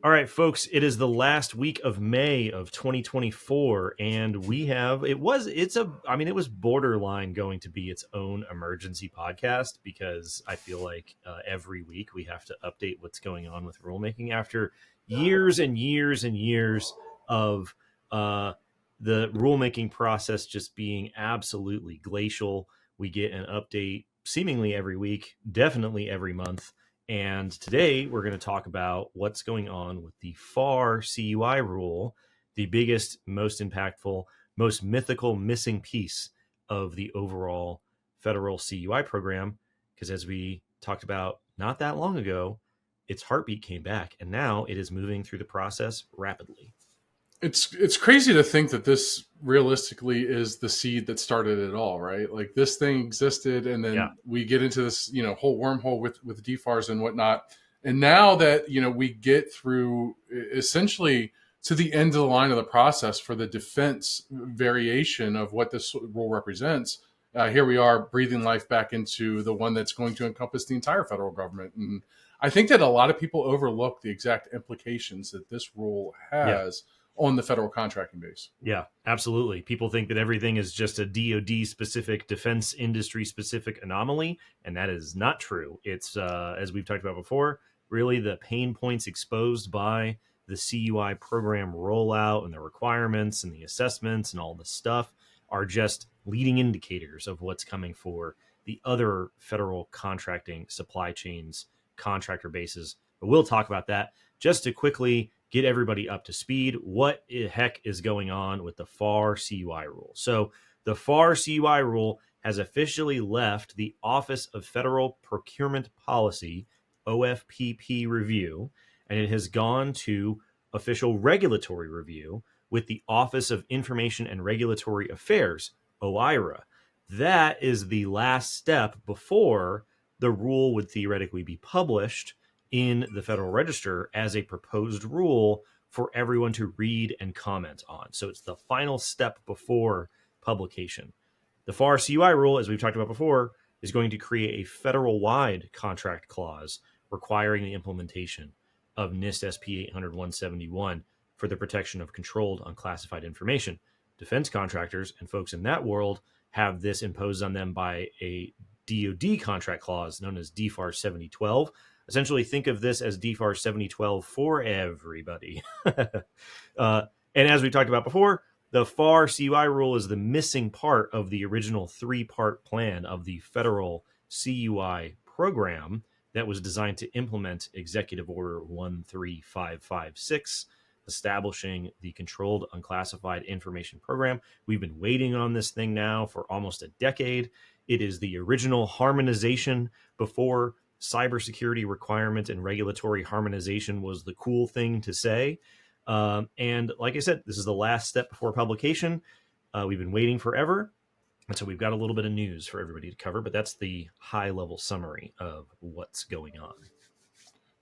All right, folks, it is the last week of May of 2024, and it was borderline going to be its own emergency podcast because I feel like every week we have to update what's going on with rulemaking after years and years and years of the rulemaking process just being absolutely glacial. We get an update seemingly every week, definitely every month. And today we're going to talk about what's going on with the FAR CUI rule, the biggest, most impactful, most mythical missing piece of the overall federal CUI program. Because as we talked about not that long ago, its heartbeat came back, and now it is moving through the process rapidly. It's crazy to think that this realistically is the seed that started it all, right? Like this thing existed, and Yeah. then we get into this, whole wormhole with DFARS and whatnot. And now that we get through essentially to the end of the line of the process for the defense variation of what this rule represents, here we are breathing life back into the one that's going to encompass the entire federal government. And I think that a lot of people overlook the exact implications that this rule has. Yeah. On the federal contracting base. Yeah, absolutely. People think that everything is just a DoD specific, defense industry specific anomaly, and that is not true. It's, as we've talked about before, really the pain points exposed by the CUI program rollout and the requirements and the assessments and all the stuff are just leading indicators of what's coming for the other federal contracting supply chains, contractor bases. But we'll talk about that. Just to quickly get everybody up to speed, what the heck is going on with the FAR CUI rule? So the FAR CUI rule has officially left the Office of Federal Procurement Policy, OFPP review, and it has gone to official regulatory review with the Office of Information and Regulatory Affairs, OIRA. That is the last step before the rule would theoretically be published in the Federal Register as a proposed rule for everyone to read and comment on. So it's the final step before publication. The FAR CUI rule, as we've talked about before, is going to create a federal-wide contract clause requiring the implementation of NIST SP 800-171 for the protection of controlled unclassified information. Defense contractors and folks in that world have this imposed on them by a DoD contract clause known as DFAR 7012. Essentially, think of this as DFAR 7012 for everybody. And as we talked about before, the FAR CUI rule is the missing part of the original three-part plan of the federal CUI program that was designed to implement Executive Order 13556, establishing the Controlled Unclassified Information Program. We've been waiting on this thing now for almost a decade. It is the original harmonization before cybersecurity requirement and regulatory harmonization was the cool thing to say. And like I said, this is the last step before publication. We've been waiting forever. And so we've got a little bit of news for everybody to cover, but that's the high level summary of what's going on.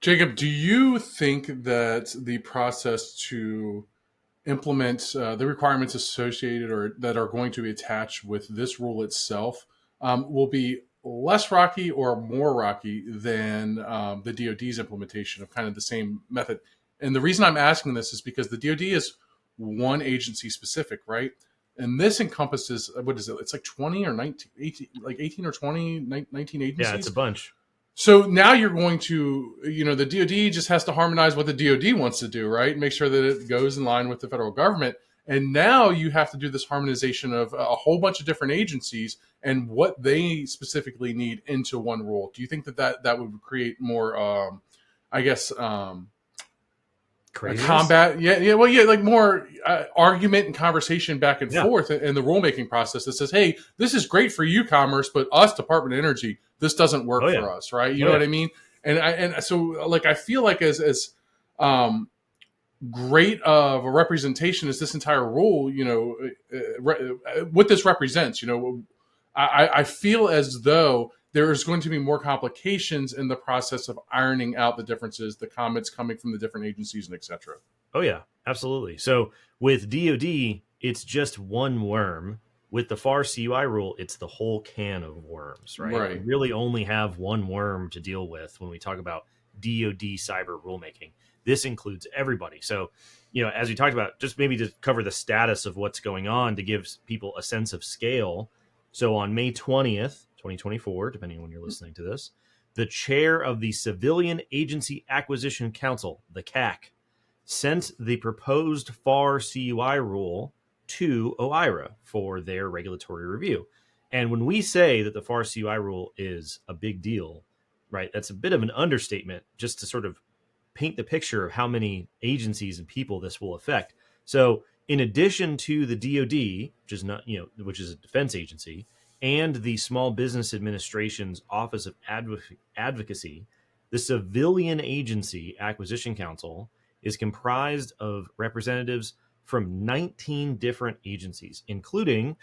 Jacob, do you think that the process to implement the requirements associated or that are going to be attached with this rule itself will be less rocky or more rocky than the DoD's implementation of kind of the same method? And the reason I'm asking this is because the DoD is one agency specific, right? And this encompasses, what is it? It's like 20 or 19, 18 or 20, 19 agencies. Yeah, it's a bunch. So now you're going to, the DoD just has to harmonize what the DoD wants to do, right? Make sure that it goes in line with the federal government. And now you have to do this harmonization of a whole bunch of different agencies and what they specifically need into one rule. Do you think that would create more, combat? Like more argument and conversation back and forth in the rulemaking process that says, hey, this is great for you, Commerce, but us, Department of Energy, this doesn't work for us, right? You know what I mean? And so like I feel like as great of a representation as this entire rule, what this represents, I feel as though there is going to be more complications in the process of ironing out the differences, the comments coming from the different agencies, and et cetera. Oh, yeah, absolutely. So with DoD, it's just one worm. With the FAR CUI rule, it's the whole can of worms, right? We really only have one worm to deal with when we talk about DoD cyber rulemaking. This includes everybody. So, as we talked about, just maybe to cover the status of what's going on to give people a sense of scale. So on May 20th, 2024, depending on when you're listening to this, the chair of the Civilian Agency Acquisition Council, the CAC, sent the proposed FAR CUI rule to OIRA for their regulatory review. And when we say that the FAR CUI rule is a big deal, right, that's a bit of an understatement just to sort of paint the picture of how many agencies and people this will affect. So in addition to the DoD, which is a defense agency, and the Small Business Administration's Office of Advocacy, the Civilian Agency Acquisition Council is comprised of representatives from 19 different agencies, including,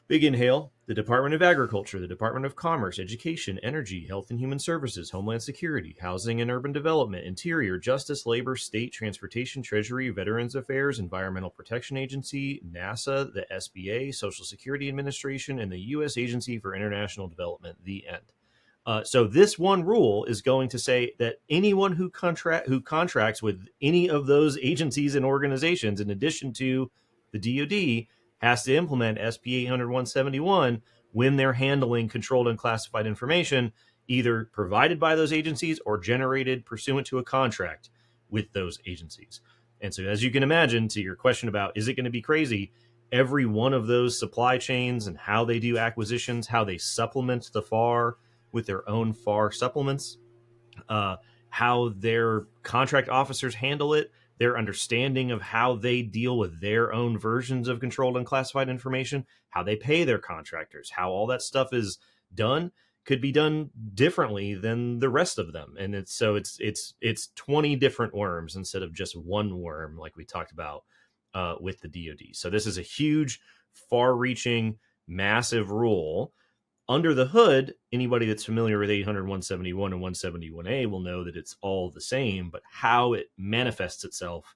big inhale, the Department of Agriculture, the Department of Commerce, Education, Energy, Health and Human Services, Homeland Security, Housing and Urban Development, Interior, Justice, Labor, State, Transportation, Treasury, Veterans Affairs, Environmental Protection Agency, NASA, the SBA, Social Security Administration, and the U.S. Agency for International Development, the end. So this one rule is going to say that anyone who contracts with any of those agencies and organizations, in addition to the DoD, has to implement SP 800-171 when they're handling controlled and classified information, either provided by those agencies or generated pursuant to a contract with those agencies. And so, as you can imagine, to your question about is it going to be crazy, every one of those supply chains and how they do acquisitions, how they supplement the FAR with their own FAR supplements, how their contract officers handle it, their understanding of how they deal with their own versions of controlled and classified information, how they pay their contractors, how all that stuff is done could be done differently than the rest of them. And it's 20 different worms instead of just one worm like we talked about with the DoD. So this is a huge, far-reaching, massive rule. Under the hood, anybody that's familiar with 800-171 and 171A will know that it's all the same, but how it manifests itself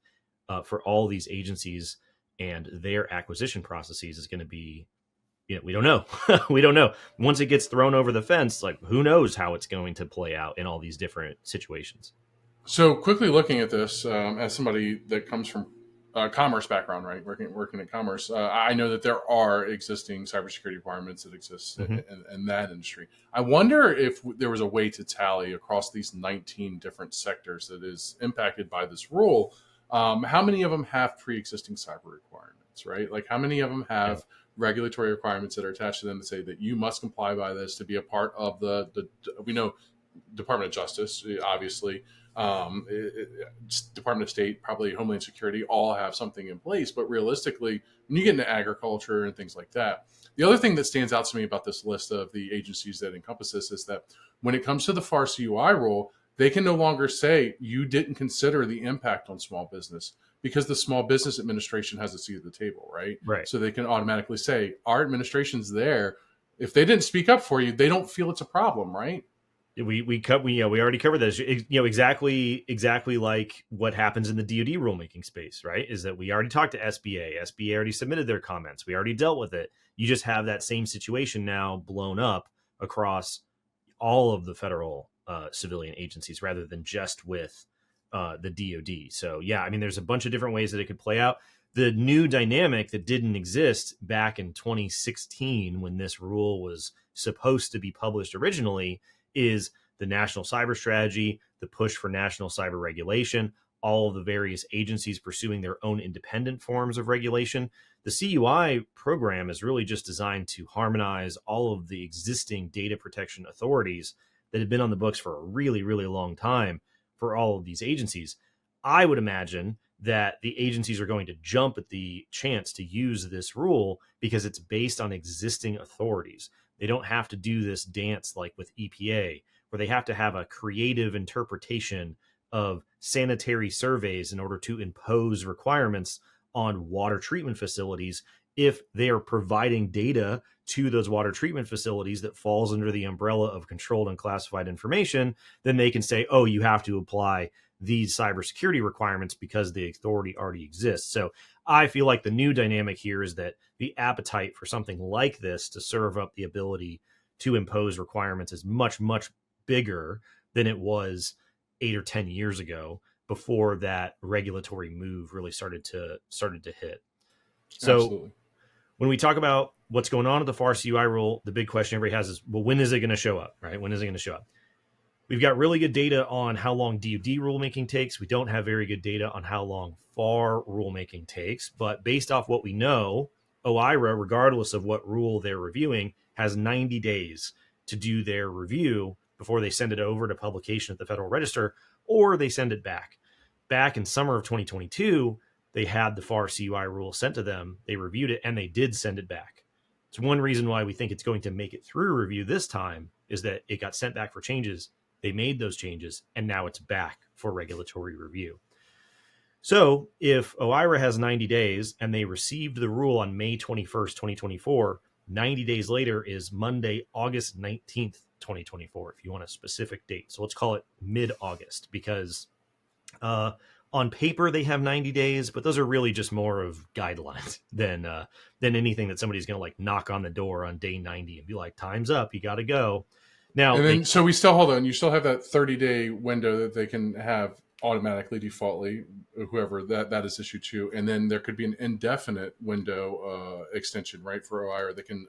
for all these agencies and their acquisition processes is going to be, we don't know. We don't know. Once it gets thrown over the fence, like who knows how it's going to play out in all these different situations. So quickly looking at this, as somebody that comes from commerce background, right? Working in commerce, I know that there are existing cybersecurity requirements that exist in that industry. I wonder if there was a way to tally across these 19 different sectors that is impacted by this rule. How many of them have pre-existing cyber requirements, right? Like how many of them have regulatory requirements that are attached to them to say that you must comply by this to be a part of the we know Department of Justice, obviously. Department of State, probably Homeland Security, all have something in place. But realistically, when you get into agriculture and things like that, the other thing that stands out to me about this list of the agencies that encompass this is that when it comes to the FAR CUI rule, they can no longer say you didn't consider the impact on small business because the Small Business Administration has a seat at the table, right? Right. So they can automatically say our administration's there. If they didn't speak up for you, they don't feel it's a problem, right? We already covered this. Exactly like what happens in the DoD rulemaking space, right? Is that we already talked to SBA. SBA already submitted their comments. We already dealt with it. You just have that same situation now blown up across all of the federal civilian agencies rather than just with the DoD. So yeah, I mean, there's a bunch of different ways that it could play out. The new dynamic that didn't exist back in 2016 when this rule was supposed to be published originally is the national cyber strategy, the push for national cyber regulation, all of the various agencies pursuing their own independent forms of regulation. The CUI program is really just designed to harmonize all of the existing data protection authorities that have been on the books for a really, really long time for all of these agencies. I would imagine that the agencies are going to jump at the chance to use this rule because it's based on existing authorities. They don't have to do this dance like with EPA, where they have to have a creative interpretation of sanitary surveys in order to impose requirements on water treatment facilities. If they are providing data to those water treatment facilities that falls under the umbrella of controlled and classified information, then they can say, oh, you have to apply these cybersecurity requirements because the authority already exists. So I feel like the new dynamic here is that the appetite for something like this to serve up the ability to impose requirements is much, much bigger than it was 8 or 10 years ago before that regulatory move really started to hit. So Absolutely. when we talk about what's going on at the FAR CUI rule, the big question everybody has is, well, when is it going to show up, right? When is it going to show up? We've got really good data on how long DoD rulemaking takes. We don't have very good data on how long FAR rulemaking takes, but based off what we know, OIRA, regardless of what rule they're reviewing, has 90 days to do their review before they send it over to publication at the Federal Register, or they send it back. Back in summer of 2022, they had the FAR CUI rule sent to them. They reviewed it and they did send it back. It's one reason why we think it's going to make it through review this time is that it got sent back for changes. They made those changes and now it's back for regulatory review. So if OIRA has 90 days and they received the rule on May 21st, 2024, 90 days later is Monday, August 19th, 2024, if you want a specific date. So let's call it mid-August, because on paper they have 90 days, but those are really just more of guidelines than anything that somebody's going to like knock on the door on day 90 and be like, time's up, you got to go. Now, And then, so we still hold on. You still have that 30-day window that they can have automatically, defaultly, whoever that is issued to, and then there could be an indefinite window extension, right, for OIRA. They can.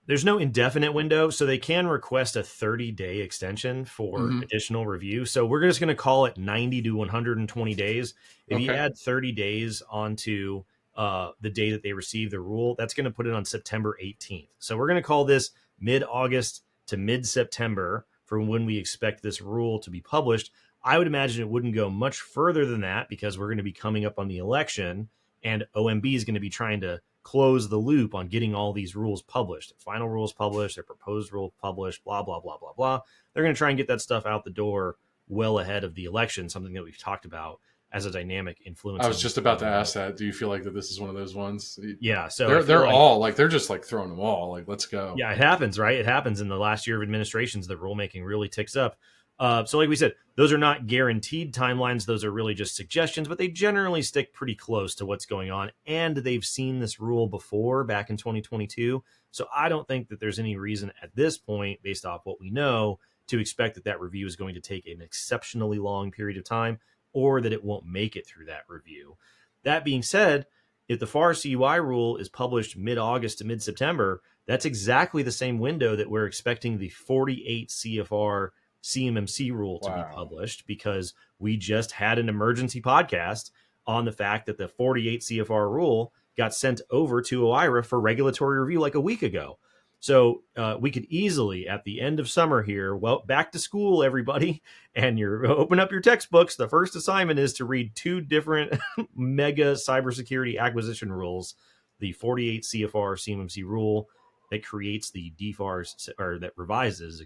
There's no indefinite window, so they can request a 30-day extension for additional review. So we're just going to call it 90 to 120 days. If you add 30 days onto the day that they receive the rule, that's going to put it on September 18th. So we're going to call this mid-August to mid-September for when we expect this rule to be published. I would imagine it wouldn't go much further than that because we're going to be coming up on the election and OMB is going to be trying to close the loop on getting all these rules published. Their final rules published, their proposed rules published, blah, blah, blah, blah, blah. They're going to try and get that stuff out the door well ahead of the election, something that we've talked about as a dynamic influence. I was just about to ask that. Do you feel like that this is one of those ones? Yeah. So they're all like, they're just like throwing them all like, let's go. Yeah, it happens, right? It happens in the last year of administrations. The rulemaking really ticks up. So like we said, those are not guaranteed timelines. Those are really just suggestions, but they generally stick pretty close to what's going on. And they've seen this rule before back in 2022. So I don't think that there's any reason at this point, based off what we know, to expect that review is going to take an exceptionally long period of time or that it won't make it through that review. That being said, if the FAR CUI rule is published mid-August to mid-September, that's exactly the same window that we're expecting the 48 CFR CMMC rule to be published, because we just had an emergency podcast on the fact that the 48 CFR rule got sent over to OIRA for regulatory review like a week ago. So we could easily, at the end of summer here, well, back to school, everybody, and you're open up your textbooks. The first assignment is to read two different mega cybersecurity acquisition rules: the 48 CFR CMMC rule that creates the DFARS, or that revises,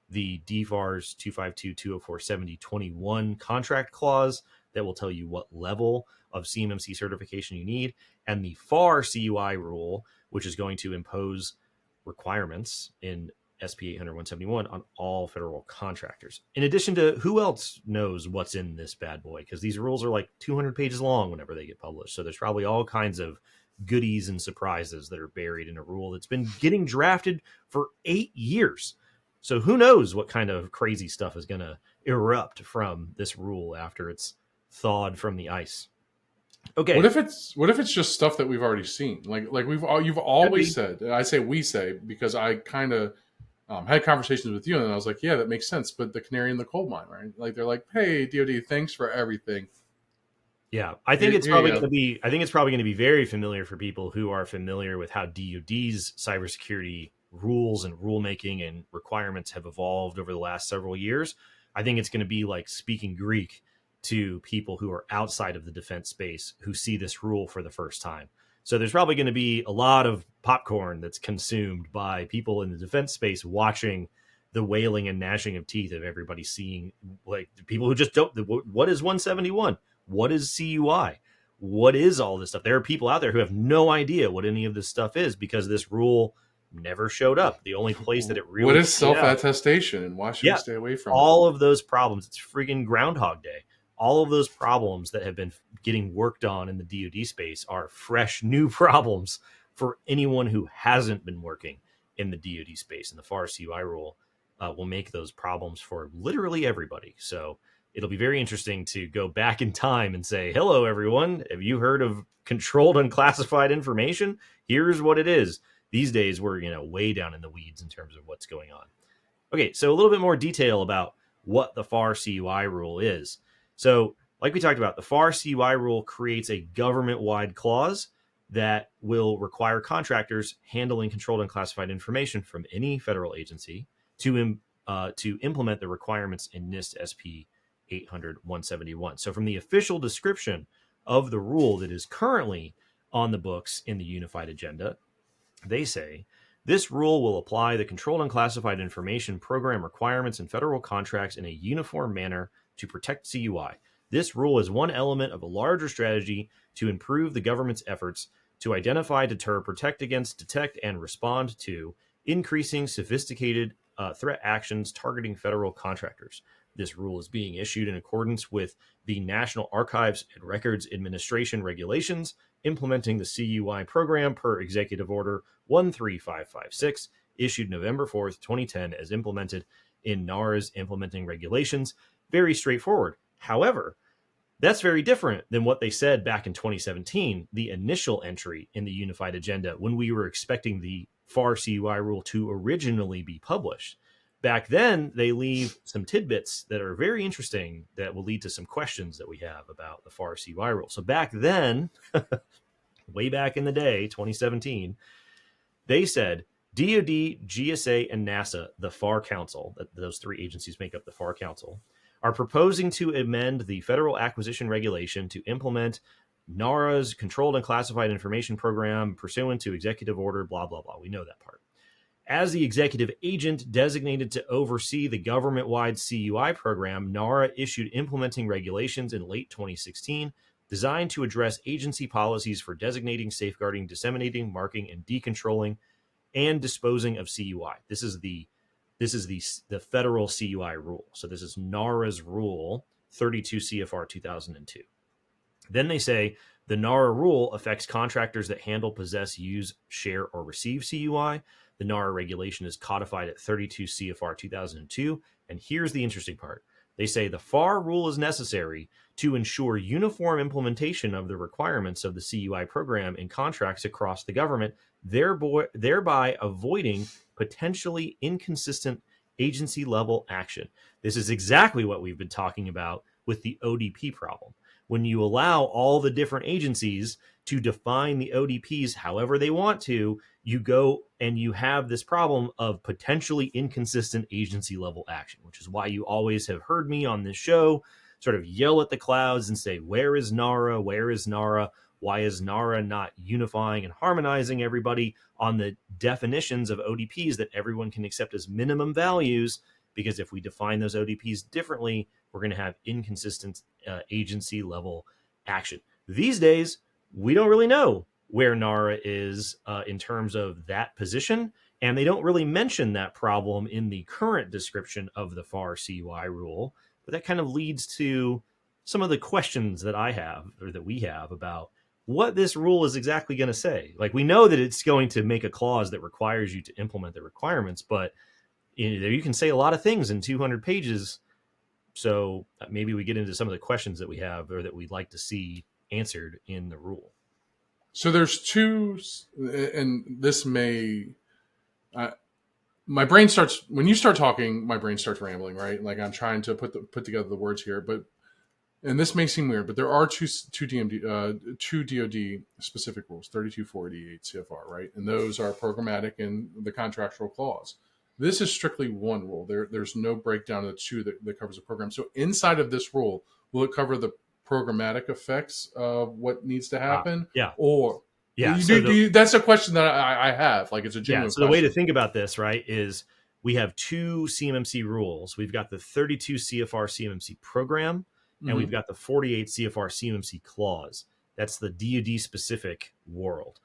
the DFARS 252-204-70-21 contract clause that will tell you what level of CMMC certification you need, and the FAR CUI rule, which is going to impose requirements in SP 800-171 on all federal contractors. In addition to, who else knows what's in this bad boy? Because these rules are like 200 pages long whenever they get published. So there's probably all kinds of goodies and surprises that are buried in a rule that's been getting drafted for 8 years. So who knows what kind of crazy stuff is going to erupt from this rule after it's thawed from the ice. Okay. What if it's just stuff that we've already seen? Like you've always said. I say we say because I kind of had conversations with you, and I was like, yeah, that makes sense. But the canary in the coal mine, right? Like they're like, hey, DoD, thanks for everything. Yeah, I think it's probably going to be. I think it's probably going to be very familiar for people who are familiar with how DoD's cybersecurity rules and rulemaking and requirements have evolved over the last several years. I think it's going to be like speaking Greek to people who are outside of the defense space who see this rule for the first time. So there's probably going to be a lot of popcorn that's consumed by people in the defense space watching the wailing and gnashing of teeth of everybody seeing, like, people who just don't, what is 171? What is CUI? What is all this stuff? There are people out there who have no idea what any of this stuff is because this rule never showed up. The only place that it really, what is self-attestation and why should you stay away from all of those problems? It's freaking Groundhog Day. All of those problems that have been getting worked on in the DoD space are fresh new problems for anyone who hasn't been working in the DoD space. And the FAR CUI rule will make those problems for literally everybody. So it'll be very interesting to go back in time and say, hello, everyone. Have you heard of controlled unclassified information? Here's what it is. These days, we're way down in the weeds in terms of what's going on. Okay, so a little bit more detail about what the FAR CUI rule is. So, like we talked about, the FAR CUI rule creates a government-wide clause that will require contractors handling controlled and classified information from any federal agency to implement the requirements in NIST SP 800-171. So, from the official description of the rule that is currently on the books in the Unified Agenda, they say, this rule will apply the controlled and classified information program requirements in federal contracts in a uniform manner to protect CUI. This rule is one element of a larger strategy to improve the government's efforts to identify, deter, protect against, detect, and respond to increasing sophisticated threat actions targeting federal contractors. This rule is being issued in accordance with the National Archives and Records Administration regulations implementing the CUI program per Executive Order 13556, issued November 4th, 2010, as implemented in NARA's implementing regulations. Very straightforward. However, that's very different than what they said back in 2017, the initial entry in the Unified Agenda, when we were expecting the FAR CUI rule to originally be published. Back then, they leave some tidbits that are very interesting that will lead to some questions that we have about the FAR CUI rule. So back then, way back in the day, 2017, they said DoD, GSA, and NASA, the FAR Council, those three agencies make up the FAR Council, are proposing to amend the Federal Acquisition Regulation to implement NARA's Controlled and Classified Information Program pursuant to Executive Order, blah, blah, blah. We know that part. As the executive agent designated to oversee the government-wide CUI program, NARA issued implementing regulations in late 2016 designed to address agency policies for designating, safeguarding, disseminating, marking, and decontrolling and disposing of CUI. This is the federal CUI rule. So this is NARA's rule 32 CFR 2002. Then they say the NARA rule affects contractors that handle, possess, use, share, or receive CUI. The NARA regulation is codified at 32 CFR 2002. And here's the interesting part. They say the FAR rule is necessary to ensure uniform implementation of the requirements of the CUI program in contracts across the government, thereby avoiding potentially inconsistent agency-level action. This is exactly what we've been talking about with the ODP problem. When you allow all the different agencies to define the ODPs however they want to, you go and you have this problem of potentially inconsistent agency level action, which is why you always have heard me on this show sort of yell at the clouds and say, where is NARA? Where is NARA? Why is NARA not unifying and harmonizing everybody on the definitions of ODPs that everyone can accept as minimum values? Because if we define those ODPs differently, we're going to have inconsistent agency level action. These days, we don't really know where NARA is in terms of that position, and they don't really mention that problem in the current description of the FAR CUI rule, but that kind of leads to some of the questions that I have, or that we have, about what this rule is exactly going to say. Like, we know that it's going to make a clause that requires you to implement the requirements, but you can say a lot of things in 200 pages. So maybe we get into some of the questions that we have or that we'd like to see answered in the rule. So there's two, and this may, my brain starts, when you start talking, my brain starts rambling, right? Like I'm trying to put together the words here, but, and this may seem weird, but there are two DoD specific rules, 32488 CFR, right? And those are programmatic and the contractual clause. This is strictly one rule. There's no breakdown of the two that covers the program. So inside of this rule, will it cover the programmatic effects of what needs to happen? Yeah. Or yeah, that's a question that I have. Like, it's a genuine question. The way to think about this, right, is we have two CMMC rules. We've got the 32 CFR CMMC program, and we've got the 48 CFR CMMC clause. That's the DoD specific world.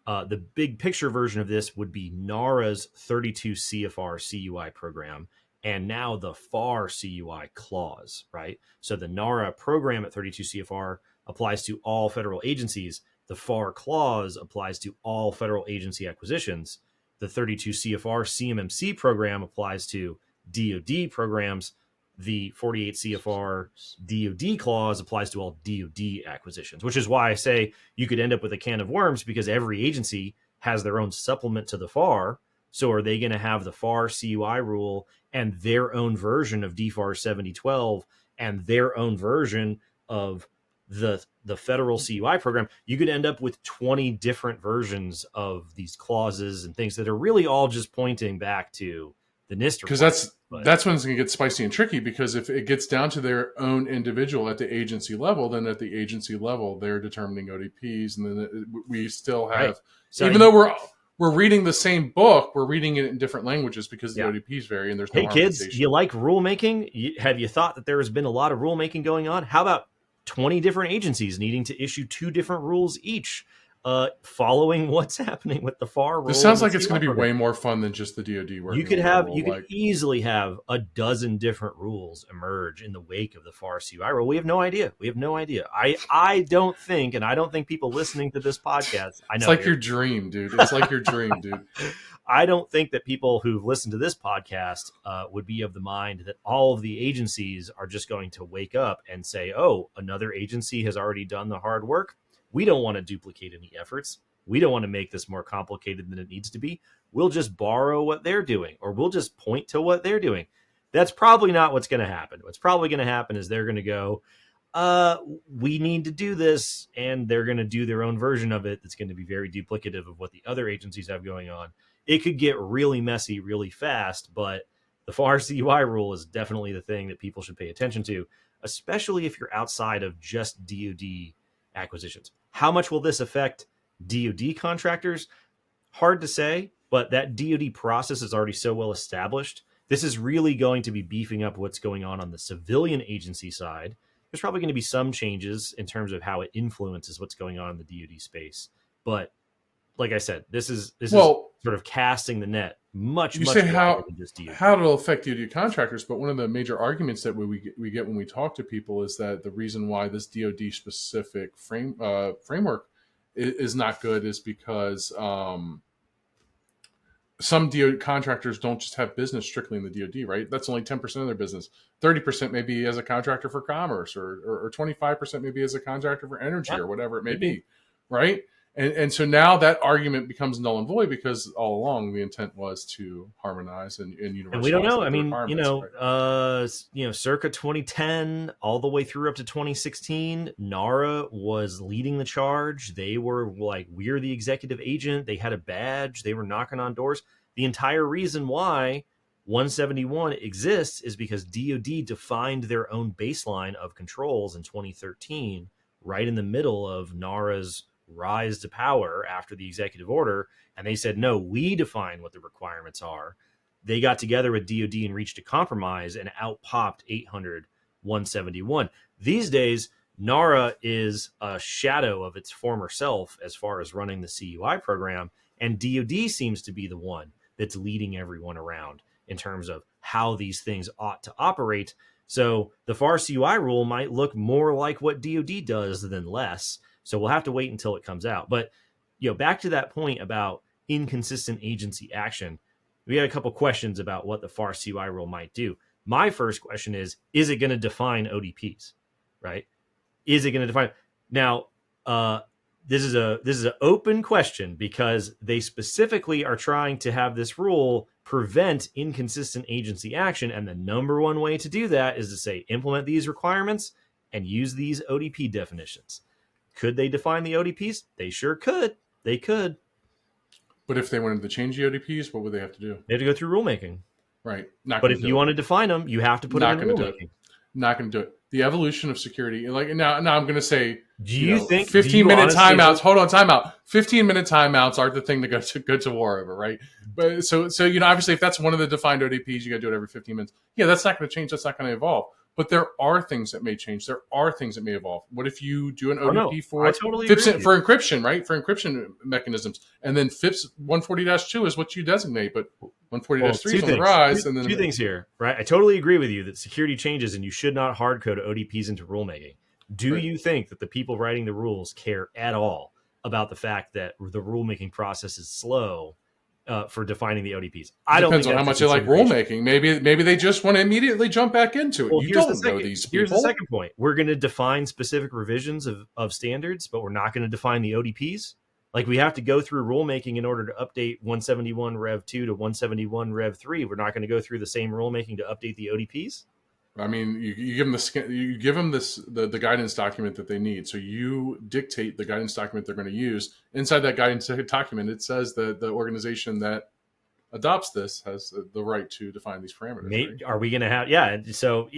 The big picture version of this would be NARA's 32 CFR CUI program, and now the FAR CUI clause, right? So the NARA program at 32 CFR applies to all federal agencies. The FAR clause applies to all federal agency acquisitions. The 32 CFR CMMC program applies to DoD programs, the 48 CFR DoD clause applies to all DoD acquisitions, which is why I say you could end up with a can of worms, because every agency has their own supplement to the FAR. So are they going to have the FAR CUI rule and their own version of DFAR 7012 and their own version of the federal CUI program? You could end up with 20 different versions of these clauses and things that are really all just pointing back to the NIST. Because that's when it's going to get spicy and tricky, because if it gets down to their own individual at the agency level, then at the agency level, they're determining ODPs. And then we still have, right. So even though we're reading the same book, we're reading it in different languages because the ODPs vary and there's no kids, you like rulemaking? Have you thought that there has been a lot of rulemaking going on? How about 20 different agencies needing to issue 2 different rules each, following what's happening with the FAR rule? This sounds like it's going to be way more fun than just the DoD working. You could easily have a dozen different rules emerge in the wake of the FAR CUI rule. We have no idea. I don't think, and I don't think people listening to this podcast, I know it's like your dream, dude. It's like your dream, dude. I don't think that people who've listened to this podcast would be of the mind that all of the agencies are just going to wake up and say, oh, another agency has already done the hard work. We don't want to duplicate any efforts. We don't want to make this more complicated than it needs to be. We'll just borrow what they're doing, or we'll just point to what they're doing. That's probably not what's going to happen. What's probably going to happen is they're going to go, we need to do this, and they're going to do their own version of it that's going to be very duplicative of what the other agencies have going on. It could get really messy really fast, but the FAR CUI rule is definitely the thing that people should pay attention to, especially if you're outside of just DoD acquisitions. How much will this affect DoD contractors? Hard to say, but that DoD process is already so well established. This is really going to be beefing up what's going on the civilian agency side. There's probably going to be some changes in terms of how it influences what's going on in the DoD space. But like I said, this is sort of casting the net much say wider than just DoD. How it'll affect DoD contractors, but one of the major arguments that we get when we talk to people is that the reason why this DoD specific framework is not good is because some DoD contractors don't just have business strictly in the DoD, right? That's only 10% of their business. 30% maybe as a contractor for commerce, or 25% maybe as a contractor for energy, or whatever it may be, right? And so now that argument becomes null and void, because all along the intent was to harmonize and universalize. And we don't know. I mean, circa 2010 all the way through up to 2016, NARA was leading the charge. They were like, we're the executive agent. They had a badge. They were knocking on doors. The entire reason why 171 exists is because DoD defined their own baseline of controls in 2013, right in the middle of NARA's rise to power after the executive order. And they said, no, we define what the requirements are. They got together with DoD and reached a compromise, and out popped 800 171. These days, NARA is a shadow of its former self as far as running the CUI program, and DoD seems to be the one that's leading everyone around in terms of how these things ought to operate. So the FAR CUI rule might look more like what DoD does than less. So we'll have to wait until it comes out. But, back to that point about inconsistent agency action, we had a couple questions about what the FAR CUI rule might do. My first question is it going to define ODPs, right? Is it going to define? Now, this is an open question, because they specifically are trying to have this rule prevent inconsistent agency action. And the number one way to do that is to say, implement these requirements and use these ODP definitions. Could they define the ODPs? They sure could. They could. But if they wanted to change the ODPs, what would they have to do? They have to go through rulemaking. Right. But if you want to define them, you have to put it in rulemaking. Not going to do it. The evolution of security. Like now I'm going to say, do you think 15-minute timeouts? Hold on, timeout. 15-minute timeouts aren't the thing to go to war over, right? But so obviously, if that's one of the defined ODPs, you got to do it every 15 minutes. Yeah, that's not going to change. That's not going to evolve. But there are things that may change. There are things that may evolve. What if you do an ODP for encryption, right? For encryption mechanisms, and then FIPS 140-2 is what you designate, but 140-3 is on the rise. And then two things here, right? I totally agree with you that security changes, and you should not hard code ODPs into rulemaking. Do you think that the people writing the rules care at all about the fact that the rulemaking process is slow for defining the ODPs. I don't Depends think on how that's a much they like consideration. rulemaking. Maybe they just want to immediately jump back into it. Well, You don't know these here's the people. second point. We're going to define specific revisions of standards, but we're not going to define the ODPs. Like we have to go through rulemaking in order to update 171 Rev 2 to 171 Rev 3. We're not going to go through the same rulemaking to update the ODPs. I mean, you give them the guidance document that they need. So you dictate the guidance document they're going to use. Inside that guidance document, it says that the organization that adopts this has the right to define these parameters. Right? Are we going to have? Yeah. So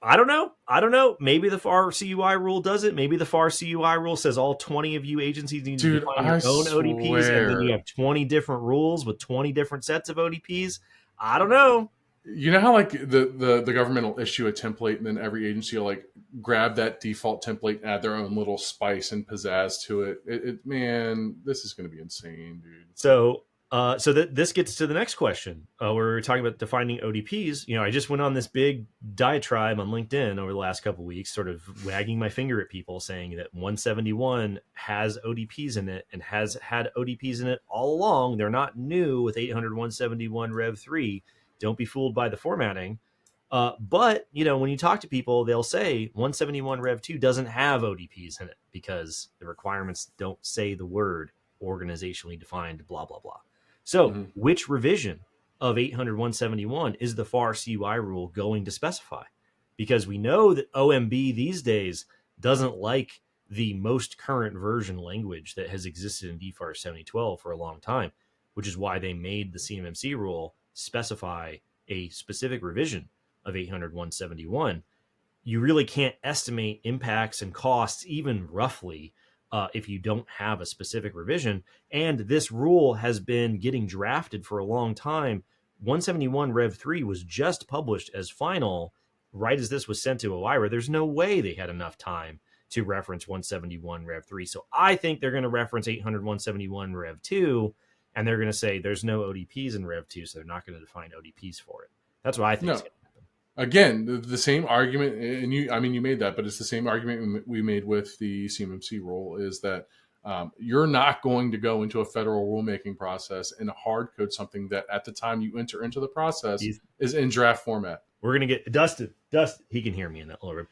I don't know. Maybe the FAR CUI rule does it. Maybe the FAR CUI rule says all 20 of you agencies need to Dude, define I your own ODPs, and then you swear. have 20 different rules with 20 different sets of ODPs. I don't know. You know how like the government will issue a template and then every agency will like grab that default template and add their own little spice and pizzazz to it. Man, this is going to be insane, dude. So this gets to the next question. We're talking about defining ODPs. You know, I just went on this big diatribe on LinkedIn over the last couple of weeks, sort of wagging my finger at people saying that 171 has ODPs in it and has had ODPs in it all along. They're not new with 800 171 Rev 3. Don't be fooled by the formatting. But, you know, when you talk to people, they'll say 171 Rev 2 doesn't have ODPs in it because the requirements don't say the word organizationally defined, blah, blah, blah. So which revision of 800 171 is the FAR CUI rule going to specify? Because we know that OMB these days doesn't like the most current version language that has existed in DFAR 7012 for a long time, which is why they made the CMMC rule specify a specific revision of 800 171. You really can't estimate impacts and costs even roughly if you don't have a specific revision. And this rule has been getting drafted for a long time. 171 Rev 3 was just published as final right as this was sent to OIRA. There's no way they had enough time to reference 171 Rev 3. So I think they're going to reference 800 171 Rev 2, and they're going to say there's no ODPs in Rev 2, so they're not going to define ODPs for it. That's what I think is going to happen. Again, the same argument, and you made that, but it's the same argument we made with the CMMC rule is that you're not going to go into a federal rulemaking process and hard code something that at the time you enter into the process is in draft format. We're going to get Dustin, he can hear me in that little room.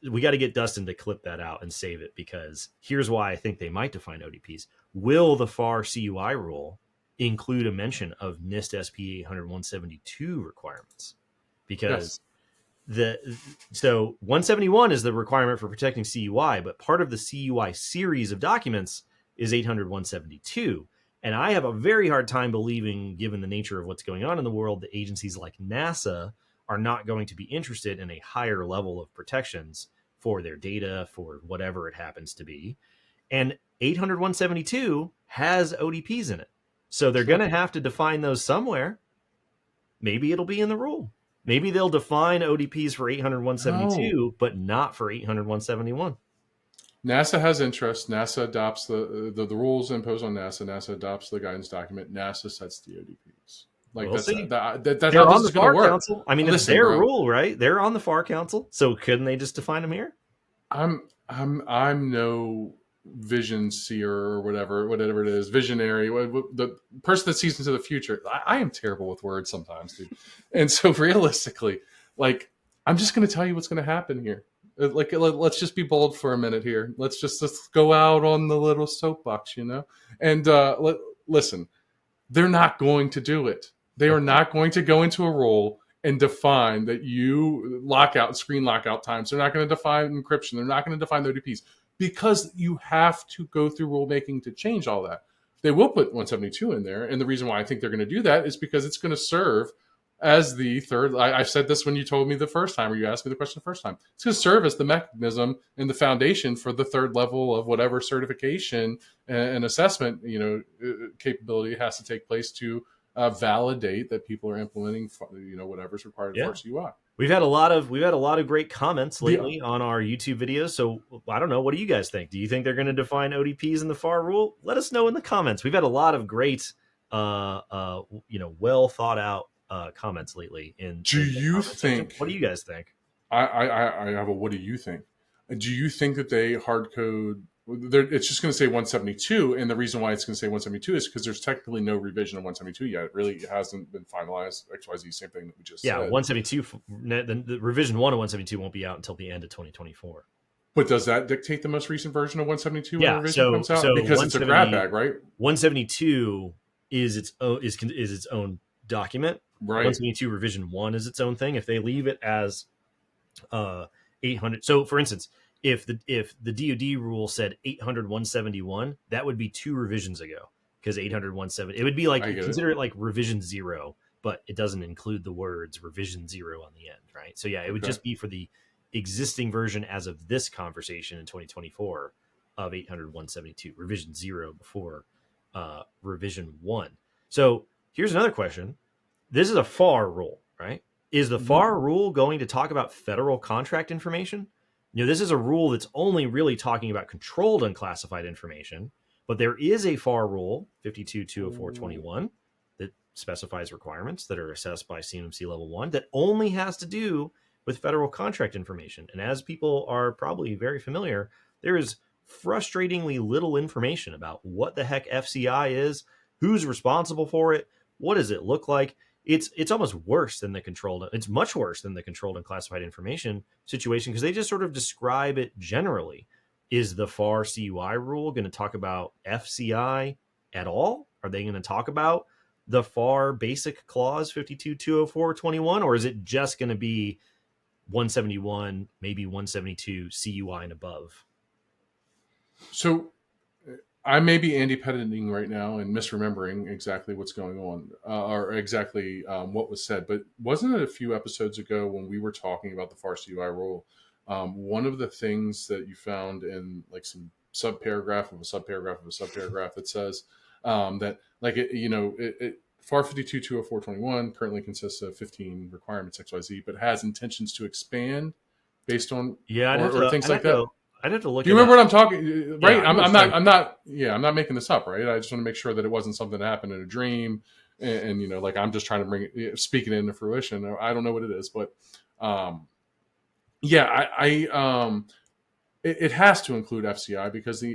We got to get Dustin to clip that out and save it, because here's why I think they might define ODPs. Will the FAR CUI rule include a mention of NIST SP 800 172 requirements? Because so 171 is the requirement for protecting CUI, but part of the CUI series of documents is 800 172. And I have a very hard time believing, given the nature of what's going on in the world, that agencies like NASA are not going to be interested in a higher level of protections for their data, for whatever it happens to be. And 800 172 has ODPs in it. So they're going to have to define those somewhere. Maybe it'll be in the rule. Maybe they'll define ODPs for 800 172, but not for 800 171. NASA has interest. NASA adopts the rules imposed on NASA. NASA adopts the guidance document. NASA sets the ODPs. Like we'll that's see. That's they're how on this the is going to FAR work. Council. I mean, it's their rule, right? They're on the FAR Council. So couldn't they just define them here? I'm no vision seer or whatever it is, visionary, the person that sees into the future. I am terrible with words sometimes, dude. And so realistically, like, I'm just going to tell you what's going to happen here. Like, let's just be bold for a minute here. Let's go out on the little soapbox, you know? And listen, they're not going to do it. They are not going to go into a role and define that you lockout, screen lockout times. They're not going to define encryption. They're not going to define the ODPs, because you have to go through rulemaking to change all that. They will put 172 in there. And the reason why I think they're going to do that is because it's going to serve as the third. I said this when you told me the first time, or you asked me the question the first time. It's going to serve as the mechanism and the foundation for the third level of whatever certification and assessment, capability has to take place to validate that people are implementing, whatever's required for CUI. We've had a lot of great comments lately on our YouTube videos. So I don't know. What do you guys think? Do you think they're going to define ODPs in the FAR rule? Let us know in the comments. We've had a lot of great, well thought out comments lately. Do you think? What do you guys think? I have a. What do you think? Do you think that they hard code it's just going to say 172, and the reason why it's going to say 172 is because there's technically no revision of 172 yet. It really hasn't been finalized. XYZ, same thing that we just Yeah, said. 172. The revision 1 of 172 won't be out until the end of 2024. But does that dictate the most recent version of 172 when the Yeah, revision comes out? Because it's a grab bag, right? 172 is its own document. Right. 172 revision 1 is its own thing. If they leave it as 800, so for instance, if the DoD rule said 800 171, that would be 2 revisions ago, because 800 170, it would be like, consider it like revision 0, but it doesn't include the words revision 0 on the end, right? So yeah, it would just be for the existing version as of this conversation in 2024 of 800 172, revision 0 before revision 1. So here's another question. This is a FAR rule, right? Is the FAR rule going to talk about federal contract information? This is a rule that's only really talking about controlled unclassified information, but there is a FAR rule, 52-204-21, that specifies requirements that are assessed by CMMC level 1 that only has to do with federal contract information. And as people are probably very familiar, there is frustratingly little information about what the heck FCI is, who's responsible for it, what does it look like. It's almost worse than the controlled. It's much worse than the controlled and classified information situation, because they just sort of describe it generally. Is the FAR CUI rule going to talk about FCI at all? Are they going to talk about the FAR basic clause 52-204-21, or is it just going to be 171, maybe 172 CUI and above? So I may be Andy Petting right now and misremembering exactly what's going on, or exactly what was said. But wasn't it a few episodes ago when we were talking about the FAR CUI rule? One of the things that you found in like some subparagraph of a subparagraph of a subparagraph that says that, like, FAR 52-204-21 currently consists of 15 requirements XYZ, but has intentions to expand based on or things like that. I'd have to look. Do you remember what I'm talking? Right, Yeah, I'm not making this up, right? I just want to make sure that it wasn't something that happened in a dream, and like I'm just trying to bring it, speak it into fruition. I don't know what it is, but it has to include FCI because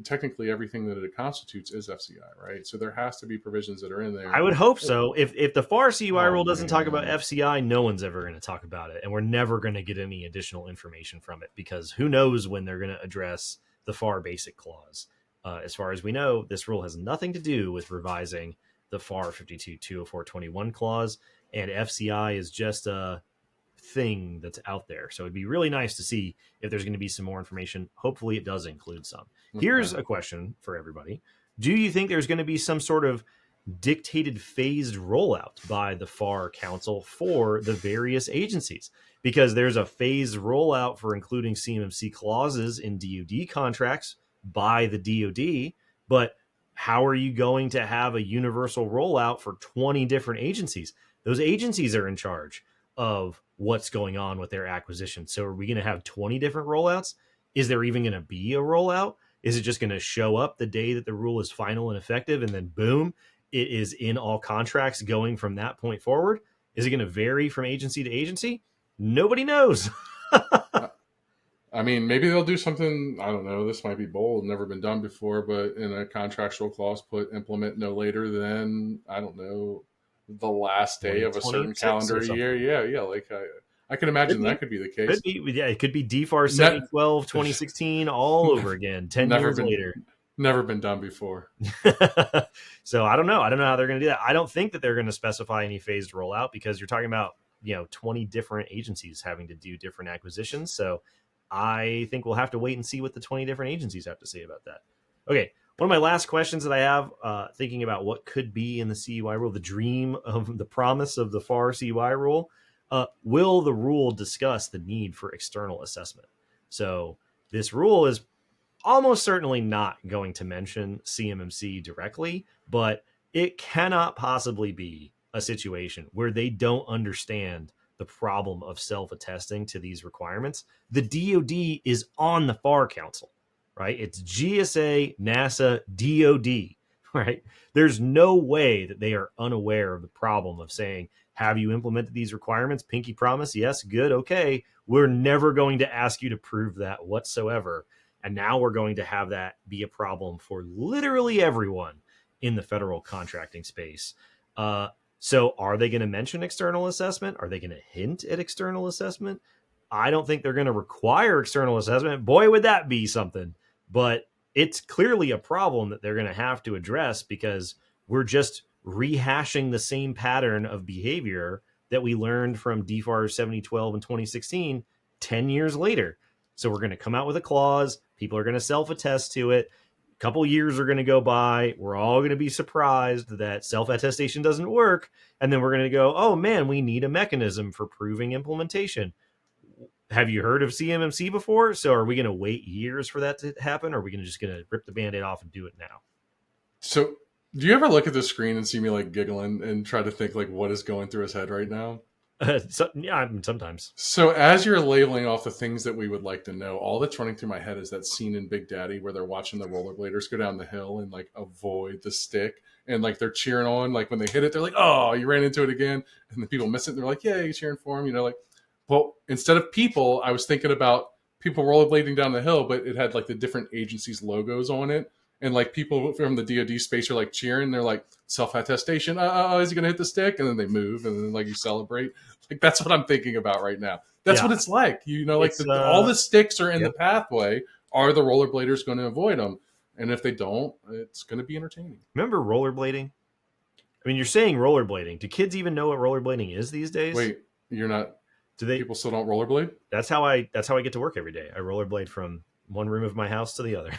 technically everything that it constitutes is FCI, right? So there has to be provisions that are in there. I would hope so. If the FAR CUI rule doesn't talk about FCI, no one's ever going to talk about it, and we're never going to get any additional information from it, because who knows when they're going to address the FAR basic clause. As far as we know, this rule has nothing to do with revising the FAR 52-204-21 clause, and FCI is just a thing that's out there. So it'd be really nice to see if there's going to be some more information. Hopefully it does include some. Here's a question for everybody. Do you think there's going to be some sort of dictated phased rollout by the FAR Council for the various agencies? Because there's a phased rollout for including CMMC clauses in DoD contracts by the DoD, but how are you going to have a universal rollout for 20 different agencies? Those agencies are in charge of what's going on with their acquisition. So are we going to have 20 different rollouts? Is there even going to be a rollout? Is it just going to show up the day that the rule is final and effective, and then boom, it is in all contracts going from that point forward? Is it going to vary from agency to agency? Nobody knows. I mean, maybe they'll do something, I don't know, this might be bold, never been done before, but in a contractual clause, put implement no later than, I don't know, the last day of a certain calendar year. Yeah. Like I can imagine that could be the case. It could be DFAR 7012 2016 all over again, 10 years later. Never been done before. So I don't know. I don't know how they're going to do that. I don't think that they're going to specify any phased rollout, because you're talking about 20 different agencies having to do different acquisitions. So I think we'll have to wait and see what the 20 different agencies have to say about that. Okay. One of my last questions that I have, thinking about what could be in the CUI rule, the dream of the promise of the FAR CUI rule, will the rule discuss the need for external assessment? So this rule is almost certainly not going to mention CMMC directly, but it cannot possibly be a situation where they don't understand the problem of self-attesting to these requirements. The DoD is on the FAR Council. Right? It's GSA, NASA, DoD, right? There's no way that they are unaware of the problem of saying, have you implemented these requirements? Pinky promise? Yes. Good. Okay. We're never going to ask you to prove that whatsoever. And now we're going to have that be a problem for literally everyone in the federal contracting space. So are they going to mention external assessment? Are they going to hint at external assessment? I don't think they're going to require external assessment. Boy, would that be something. But it's clearly a problem that they're going to have to address, because we're just rehashing the same pattern of behavior that we learned from DFAR 7012 and 2016 10 years later. So we're going to come out with a clause. People are going to self-attest to it. A couple years are going to go by. We're all going to be surprised that self-attestation doesn't work. And then we're going to go, oh man, we need a mechanism for proving implementation. Have you heard of CMMC before? So are we going to wait years for that to happen? Or are we just going to rip the Band-Aid off and do it now? So do you ever look at the screen and see me like giggling and try to think like what is going through his head right now? Yeah, I mean, sometimes. So as you're labeling off the things that we would like to know, all that's running through my head is that scene in Big Daddy where they're watching the rollerbladers go down the hill and like avoid the stick, and like they're cheering on, like when they hit it, they're like, "Oh, you ran into it again," and the people miss it, and they're like, "Yeah, you're cheering for him," you know, like. Well, instead of people, I was thinking about people rollerblading down the hill, but it had like the different agencies' logos on it. And like people from the DoD space are like cheering. They're like self-attestation. Is he going to hit the stick? And then they move, and then like you celebrate. Like that's what I'm thinking about right now. That's what it's like. You know, like all the sticks are in the pathway. Are the rollerbladers going to avoid them? And if they don't, it's going to be entertaining. Remember rollerblading? I mean, you're saying rollerblading. Do kids even know what rollerblading is these days? Wait, you're not. Do they? People still don't rollerblade? That's how I get to work every day. I rollerblade from one room of my house to the other.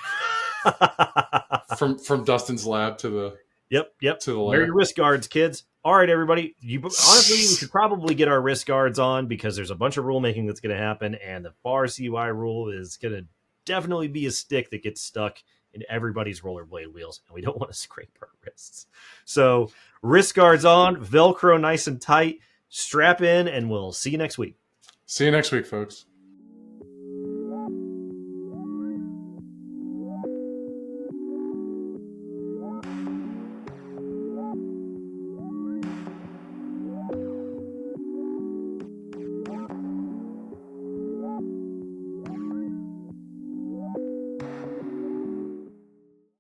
from Dustin's lab to the yep to the lab. Wear your wrist guards, kids. All right, everybody. Honestly, we should probably get our wrist guards on, because there's a bunch of rulemaking that's going to happen, and the FAR CUI rule is going to definitely be a stick that gets stuck in everybody's rollerblade wheels, and we don't want to scrape our wrists. So wrist guards on, Velcro nice and tight, strap in, and we'll see you next week. See you next week, folks.